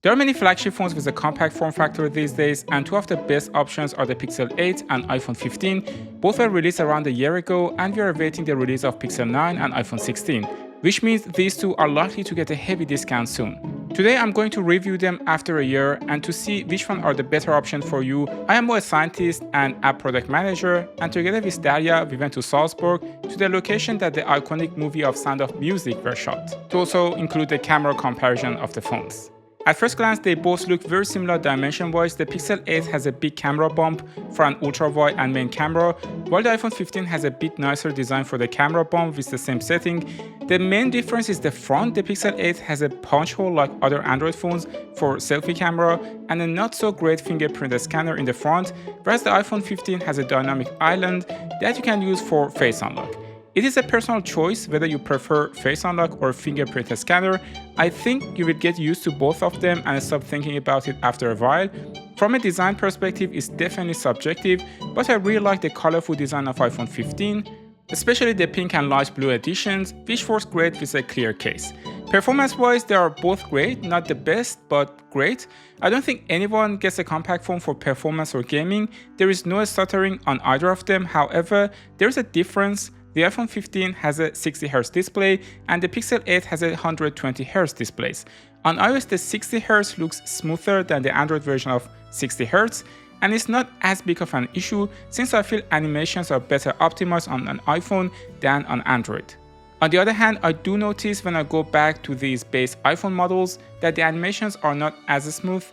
There are many flagship phones with a compact form factor these days, and two of the best options are the Pixel 8 and iPhone 15. Both were released around a year ago, and we are awaiting the release of Pixel 9 and iPhone 16, which means these two are likely to get a heavy discount soon. Today I'm going to review them after a year, and to see which one are the better option for you, I am a scientist and app product manager, and together with Daria we went to Salzburg, to the location that the iconic movie of Sound of Music were shot, to also include the camera comparison of the phones. At first glance, they both look very similar dimension-wise. The Pixel 8 has a big camera bump for an ultra-wide and main camera, while the iPhone 15 has a bit nicer design for the camera bump with the same setting. The main difference is the front. The Pixel 8 has a punch hole like other Android phones for selfie camera and a not so great fingerprint scanner in the front, whereas the iPhone 15 has a dynamic island that you can use for face unlock. It is a personal choice whether you prefer face unlock or fingerprint scanner. I think you will get used to both of them and stop thinking about it after a while. From a design perspective, it's definitely subjective, but I really like the colorful design of iPhone 15, especially the pink and light blue editions, which works great with a clear case. Performance-wise, they are both great, not the best, but great. I don't think anyone gets a compact phone for performance or gaming. There is no stuttering on either of them. However, there is a difference. The iPhone 15 has a 60Hz display and the Pixel 8 has a 120Hz displays. On iOS, the 60Hz looks smoother than the Android version of 60Hz, and it's not as big of an issue since I feel animations are better optimized on an iPhone than on Android. On the other hand, I do notice when I go back to these base iPhone models that the animations are not as smooth,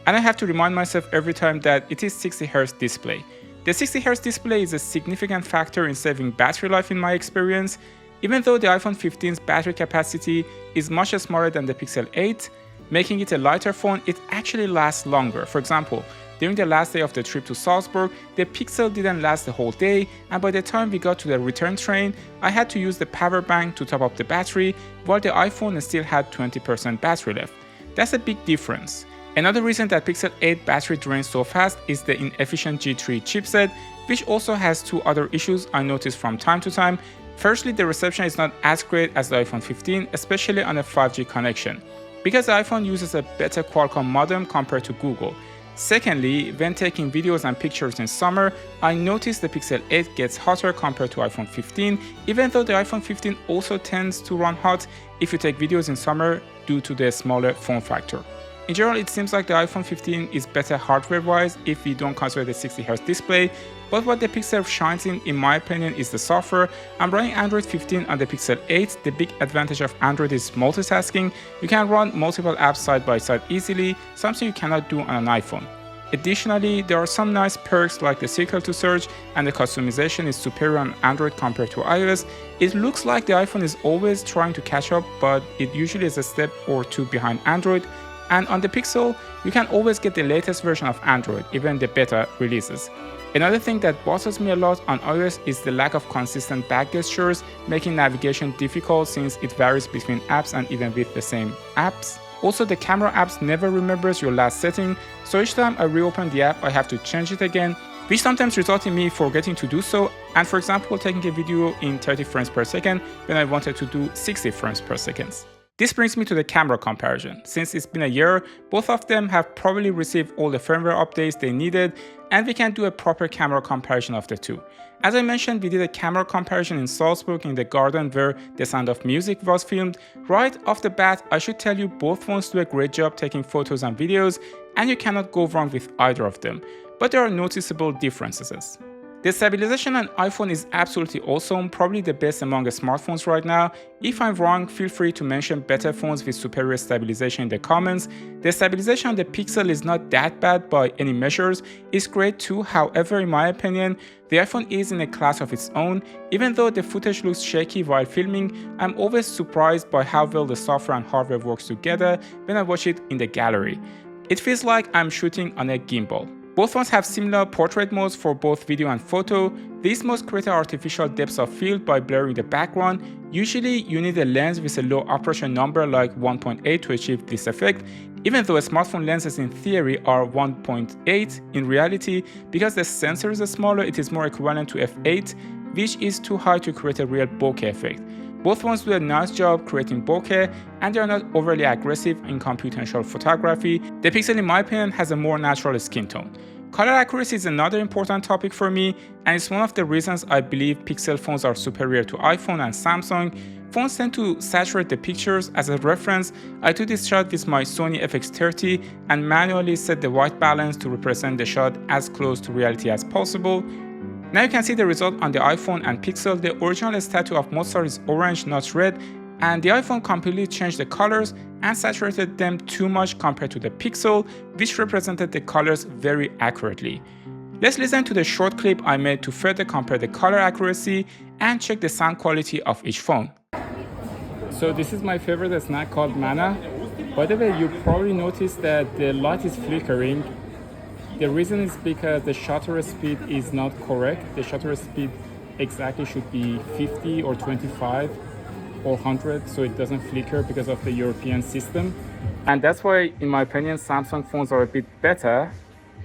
and I have to remind myself every time that it is 60Hz display. The 60Hz display is a significant factor in saving battery life in my experience. Even though the iPhone 15's battery capacity is much smaller than the Pixel 8, making it a lighter phone, it actually lasts longer. For example, during the last day of the trip to Salzburg, the Pixel didn't last the whole day, and by the time we got to the return train, I had to use the power bank to top up the battery, while the iPhone still had 20% battery left. That's a big difference. Another reason that Pixel 8 battery drains so fast is the inefficient G3 chipset, which also has two other issues I notice from time to time. Firstly, the reception is not as great as the iPhone 15, especially on a 5G connection, because the iPhone uses a better Qualcomm modem compared to Google. Secondly, when taking videos and pictures in summer, I noticed the Pixel 8 gets hotter compared to iPhone 15, even though the iPhone 15 also tends to run hot if you take videos in summer due to the smaller form factor. In general, it seems like the iPhone 15 is better hardware-wise if we don't consider the 60Hz display, but what the Pixel shines in my opinion, is the software. I'm running Android 15 on the Pixel 8. The big advantage of Android is multitasking. You can run multiple apps side by side easily, something you cannot do on an iPhone. Additionally, there are some nice perks like the circle to search, and the customization is superior on Android compared to iOS. It looks like the iPhone is always trying to catch up, but it usually is a step or two behind Android. And on the Pixel, you can always get the latest version of Android, even the beta releases. Another thing that bothers me a lot on iOS is the lack of consistent back gestures, making navigation difficult since it varies between apps and even with the same apps. Also, the camera apps never remembers your last setting, so each time I reopen the app I have to change it again, which sometimes results in me forgetting to do so, and for example taking a video in 30 frames per second when I wanted to do 60 frames per second. This brings me to the camera comparison. Since it's been a year, both of them have probably received all the firmware updates they needed, and we can do a proper camera comparison of the two. As I mentioned, we did a camera comparison in Salzburg in the garden where The Sound of Music was filmed. Right off the bat, I should tell you both phones do a great job taking photos and videos, and you cannot go wrong with either of them, but there are noticeable differences. The stabilization on iPhone is absolutely awesome, probably the best among the smartphones right now. If I'm wrong, feel free to mention better phones with superior stabilization in the comments. The stabilization on the Pixel is not that bad by any measures, it's great too. However, in my opinion, the iPhone is in a class of its own. Even though the footage looks shaky while filming, I'm always surprised by how well the software and hardware works together when I watch it in the gallery. It feels like I'm shooting on a gimbal. Both phones have similar portrait modes for both video and photo. These modes create an artificial depth of field by blurring the background. Usually, you need a lens with a low aperture number like 1.8 to achieve this effect, even though smartphone lenses in theory are 1.8, in reality, because the sensor is smaller, it is more equivalent to f8, which is too high to create a real bokeh effect. Both phones do a nice job creating bokeh, and they are not overly aggressive in computational photography. The Pixel, in my opinion, has a more natural skin tone. Color accuracy is another important topic for me, and it's one of the reasons I believe Pixel phones are superior to iPhone and Samsung. Phones tend to saturate the pictures. As a reference, I took this shot with my Sony FX30 and manually set the white balance to represent the shot as close to reality as possible. Now you can see the result on the iPhone and Pixel. The original statue of Mozart is orange, not red, and the iPhone completely changed the colors and saturated them too much compared to the Pixel, which represented the colors very accurately. Let's listen to the short clip I made to further compare the color accuracy and check the sound quality of each phone. So this is my favorite snack called Manna. By the way, you probably noticed that the light is flickering. The reason is because the shutter speed is not correct. The shutter speed exactly should be 50 or 25 or 100, so it doesn't flicker because of the European system. And that's why, in my opinion, Samsung phones are a bit better,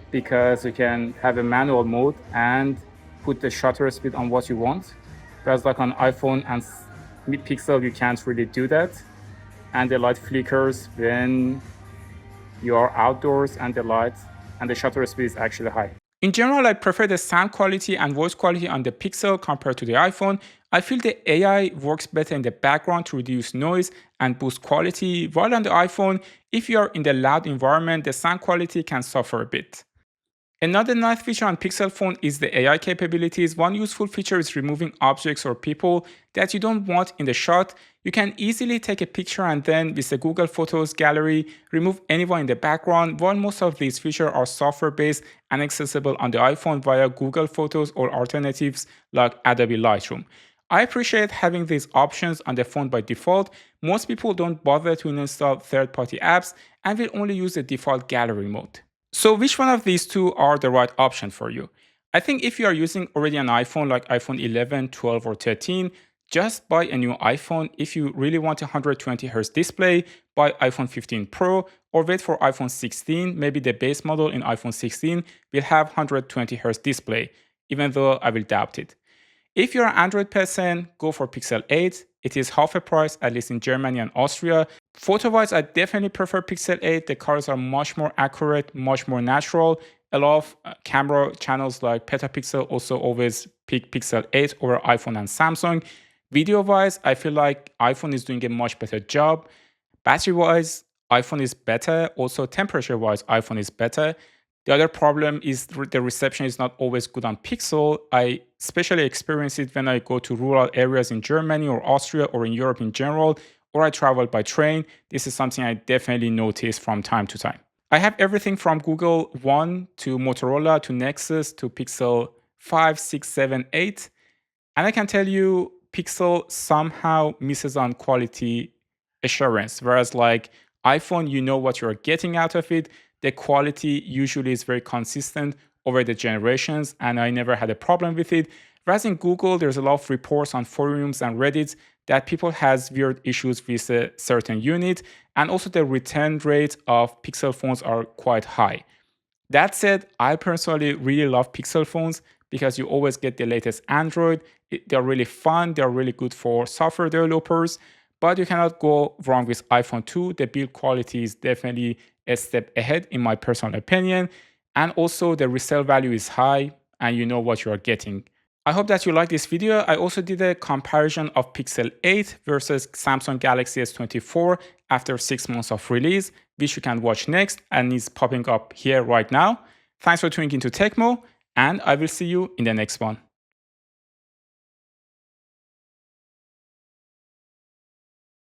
because you can have a manual mode and put the shutter speed on what you want. Whereas like on iPhone and Pixel, you can't really do that. And the light flickers when you are outdoors and the shutter speed is actually high. In general, I prefer the sound quality and voice quality on the Pixel compared to the iPhone. I feel the AI works better in the background to reduce noise and boost quality, while on the iPhone, if you are in the loud environment, the sound quality can suffer a bit. Another nice feature on Pixel phone is the AI capabilities. One useful feature is removing objects or people that you don't want in the shot. You can easily take a picture and then, with the Google Photos gallery, remove anyone in the background, while most of these features are software-based and accessible on the iPhone via Google Photos or alternatives like Adobe Lightroom. I appreciate having these options on the phone by default. Most people don't bother to install third-party apps and will only use the default gallery mode. So which one of these two are the right option for you? I think if you are using already an iPhone like iPhone 11, 12 or 13, just buy a new iPhone. If you really want a 120Hz display, buy iPhone 15 Pro or wait for iPhone 16. Maybe the base model in iPhone 16 will have 120Hz display, even though I will doubt it. If you're an Android person, go for Pixel 8. It is half a price, at least in Germany and Austria. Photo-wise, I definitely prefer Pixel 8. The colors are much more accurate, much more natural. A lot of camera channels like Petapixel also always pick Pixel 8 over iPhone and Samsung. Video-wise, I feel like iPhone is doing a much better job. Battery-wise, iPhone is better. Also, temperature-wise, iPhone is better. The other problem is the reception is not always good on Pixel. I especially experience it when I go to rural areas in Germany or Austria or in Europe in general, or I travel by train. This is something I definitely notice from time to time. I have everything from Google One to Motorola to Nexus to Pixel 5, 6, 7, 8. And I can tell you, Pixel somehow misses on quality assurance, whereas like iPhone, you know what you're getting out of it. The quality usually is very consistent over the generations, and I never had a problem with it. Whereas in Google, there's a lot of reports on forums and Reddits that people has weird issues with a certain unit, and also the return rate of Pixel phones are quite high. That said, I personally really love Pixel phones because you always get the latest Android. They're really fun, they're really good for software developers, but you cannot go wrong with iPhone 2. The build quality is definitely a step ahead in my personal opinion. And also the resale value is high and you know what you are getting. I hope that you like this video. I also did a comparison of Pixel 8 versus Samsung Galaxy S24 after 6 months of release, which you can watch next and is popping up here right now. Thanks for tuning into Tecmo, and I will see you in the next one.